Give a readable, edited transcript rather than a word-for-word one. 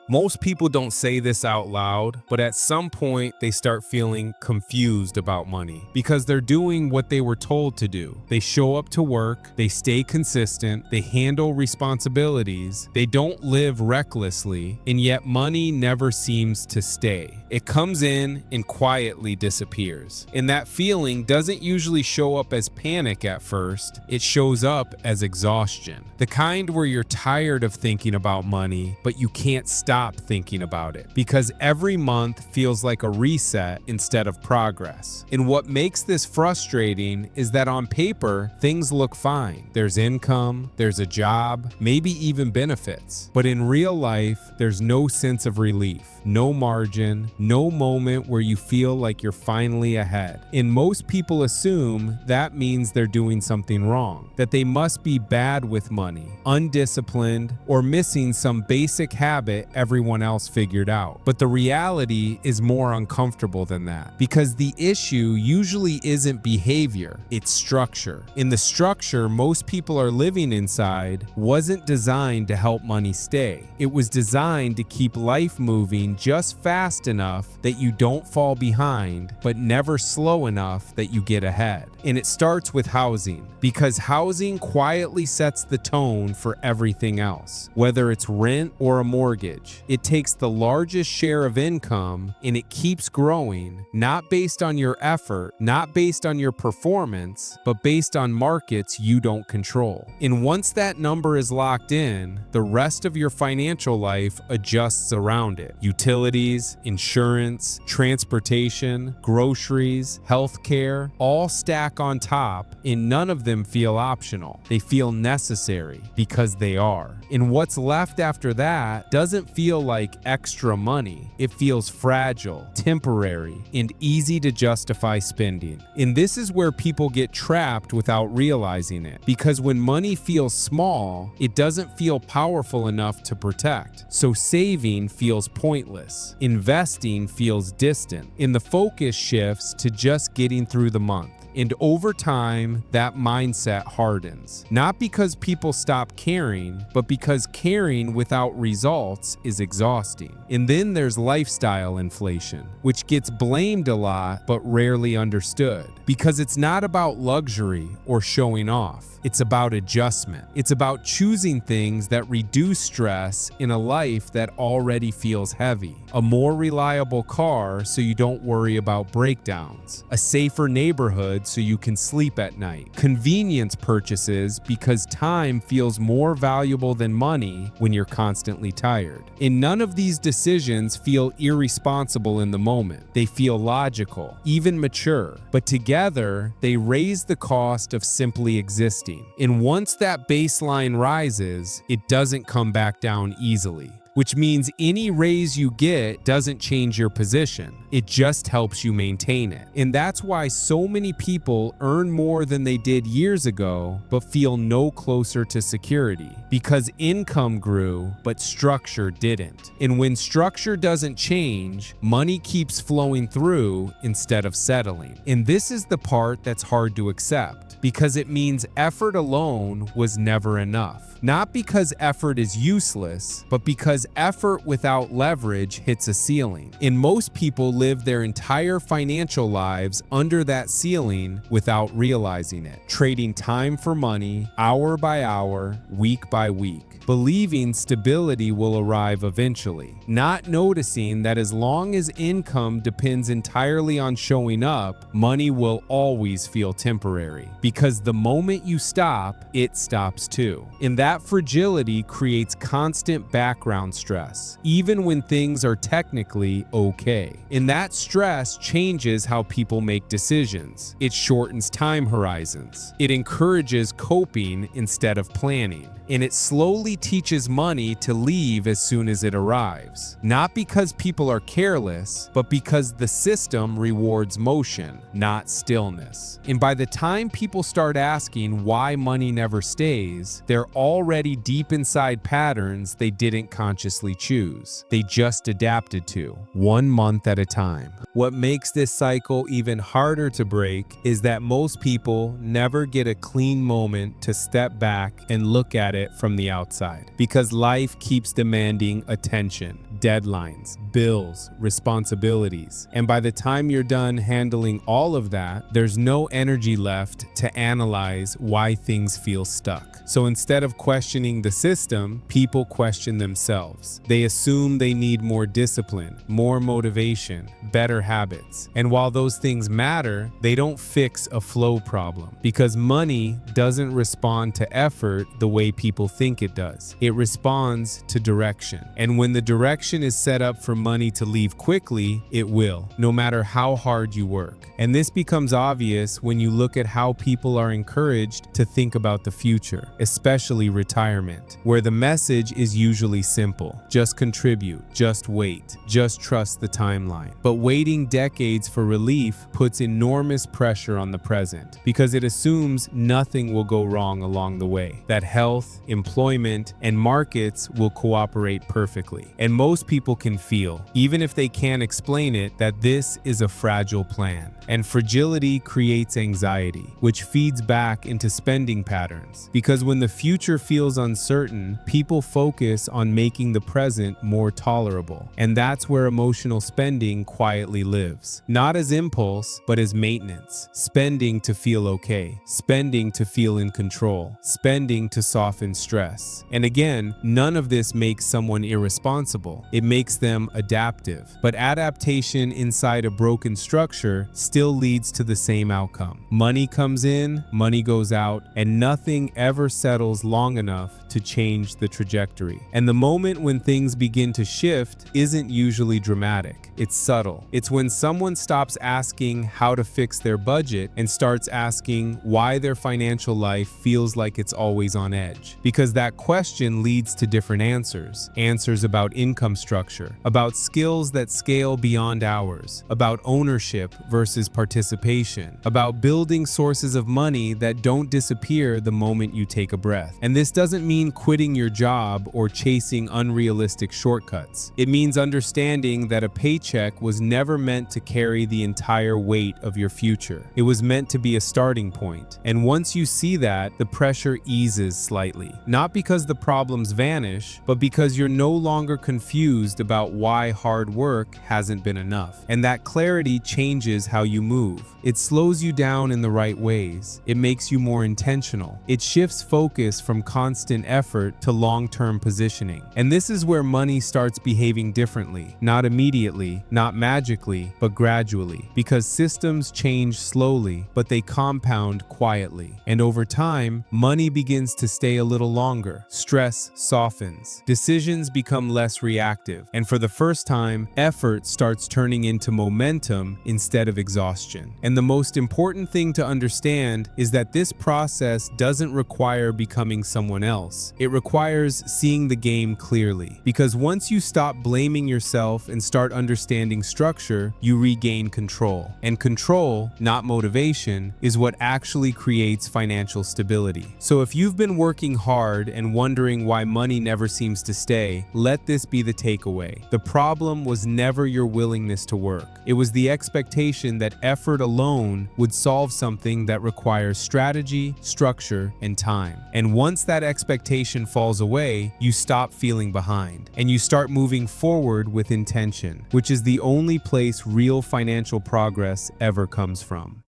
Most people don't say this out loud, but at some point they start feeling confused about money because they're doing what they were told to do. They show up to work, they stay consistent, they handle responsibilities, they don't live recklessly, and yet money never seems to stay. It comes in and quietly disappears. And that feeling doesn't usually show up as panic at first, it shows up as exhaustion. The kind where you're tired of thinking about money, but you can't stop thinking about it because every month feels like a reset instead of progress. And what makes this frustrating is that on paper, things look fine. There's income, there's a job, maybe even benefits. But in real life, there's no sense of relief, no margin, no moment where you feel like you're finally ahead. And most people assume that means they're doing something wrong, that they must be bad with money, undisciplined, or missing some basic habit everyone else figured out. But the reality is more uncomfortable than that because the issue usually isn't behavior, it's structure. And the structure most people are living inside wasn't designed to help money stay. It was designed to keep life moving just fast enough that you don't fall behind, but never slow enough that you get ahead. And it starts with housing because housing quietly sets the tone for everything else, whether it's rent or a mortgage. It takes the largest share of income and it keeps growing, not based on your effort, not based on your performance, but based on markets you don't control. And once that number is locked in, the rest of your financial life adjusts around it. Utilities, insurance, transportation, groceries, healthcare, all stack on top, and none of them feel optional. They feel necessary because they are. And what's left after that doesn't feel like extra money. It feels fragile, temporary, and easy to justify spending. And this is where people get trapped without realizing it. Because when money feels small, it doesn't feel powerful enough to protect. So saving feels pointless. Investing feels distant. And the focus shifts to just getting through the month. And over time, that mindset hardens. Not because people stop caring, but because caring without results is exhausting. And then there's lifestyle inflation, which gets blamed a lot but rarely understood. Because it's not about luxury or showing off. It's about adjustment. It's about choosing things that reduce stress in a life that already feels heavy. A more reliable car so you don't worry about breakdowns. A safer neighborhood so you can sleep at night. Convenience purchases because time feels more valuable than money when you're constantly tired. And none of these decisions feel irresponsible in the moment. They feel logical, even mature. But together, they raise the cost of simply existing. And once that baseline rises, it doesn't come back down easily. Which means any raise you get doesn't change your position. It just helps you maintain it. And that's why so many people earn more than they did years ago, but feel no closer to security. Because income grew, but structure didn't. And when structure doesn't change, money keeps flowing through instead of settling. And this is the part that's hard to accept, because it means effort alone was never enough. Not because effort is useless, but because effort without leverage hits a ceiling. And most people live their entire financial lives under that ceiling without realizing it, trading time for money, hour by hour, week by week, believing stability will arrive eventually, not noticing that as long as income depends entirely on showing up, money will always feel temporary. Because the moment you stop, it stops too. And that fragility creates constant background stress, even when things are technically okay. And that stress changes how people make decisions. It shortens time horizons. It encourages coping instead of planning. And it slowly teaches money to leave as soon as it arrives. Not because people are careless, but because the system rewards motion, not stillness. And by the time people start asking why money never stays, they're already deep inside patterns they didn't consciously choose. They just adapted to, 1 month at a time. What makes this cycle even harder to break is that most people never get a clean moment to step back and look at at it from the outside. Because life keeps demanding attention, deadlines, bills, responsibilities. And by the time you're done handling all of that, there's no energy left to analyze why things feel stuck. So instead of questioning the system, people question themselves. They assume they need more discipline, more motivation, better habits. And while those things matter, they don't fix a flow problem, because money doesn't respond to effort the way people think it does. It responds to direction. And when the direction is set up for money to leave quickly, it will, no matter how hard you work. And this becomes obvious when you look at how people are encouraged to think about the future, especially retirement, where the message is usually simple: just contribute, just wait, just trust the timeline. But waiting decades for relief puts enormous pressure on the present, because it assumes nothing will go wrong along the way, that health, employment, and markets will cooperate perfectly. And most people can feel, even if they can't explain it, that this is a fragile plan. And fragility creates anxiety, which feeds back into spending patterns. Because when the future feels uncertain, people focus on making the present more tolerable. And that's where emotional spending quietly lives. Not as impulse, but as maintenance. Spending to feel okay. Spending to feel in control. Spending to soften stress. And again, none of this makes someone irresponsible. It makes them adaptive. But adaptation inside a broken structure still leads to the same outcome. Money comes in, money goes out, and nothing ever settles long enough to change the trajectory. And the moment when things begin to shift isn't usually dramatic. It's subtle. It's when someone stops asking how to fix their budget and starts asking why their financial life feels like it's always on edge. Because that question leads to different answers. Answers about income structure, about skills that scale beyond hours, about ownership versus participation, about building sources of money that don't disappear the moment you take a breath. And this doesn't mean quitting your job or chasing unrealistic shortcuts. It means understanding that a paycheck was never meant to carry the entire weight of your future. It was meant to be a starting point. And once you see that, the pressure eases slightly. Not because the problems vanish, but because you're no longer confused about why hard work hasn't been enough. And that clarity changes how you move. It slows you down in the right ways. It makes you more intentional. It shifts focus from constant effort to long-term positioning. And this is where money starts behaving differently. Not immediately, not magically, but gradually. Because systems change slowly, but they compound quietly. And over time, money begins to stay a little longer. Stress softens. Decisions become less reactive. And for the first time, effort starts turning into momentum instead of exhaustion. And the most important thing to understand is that this process doesn't require becoming someone else. It requires seeing the game clearly. Because once you stop blaming yourself and start understanding structure, you regain control. And control, not motivation, is what actually creates financial stability. So if you've been working hard and wondering why money never seems to stay, let this be the takeaway. The problem was never your willingness to work. It was the expectation that effort alone would solve something that requires strategy, structure, and time. And once that expectation falls away, you stop feeling behind and you start moving forward with intention, which is the only place real financial progress ever comes from.